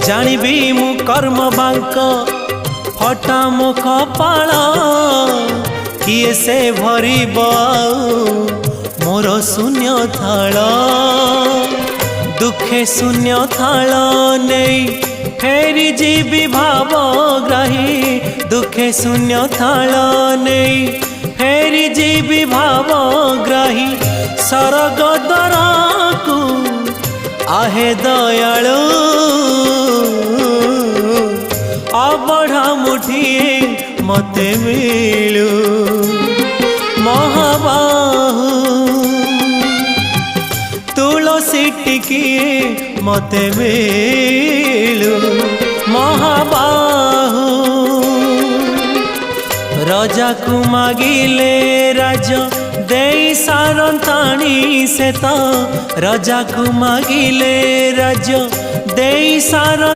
जानिबी मु कर्म बांक फटा मो कपाळ किए से भरिब मोर शून्य थाल दुखे शून्य थाल नहीं फेरी जीवी भावग्राही दुखे शून्य थाल नहीं फेरी जीवी भावग्राही सरग द्वारा को आहे दयालु अबढ़ा मुठिए मते मिलू महाबाहु तुलसी टिकिए मते मिलू महाबाहु राजा को मागिले राज दे सारंताणी से तो राजा को मागिले राज दे सार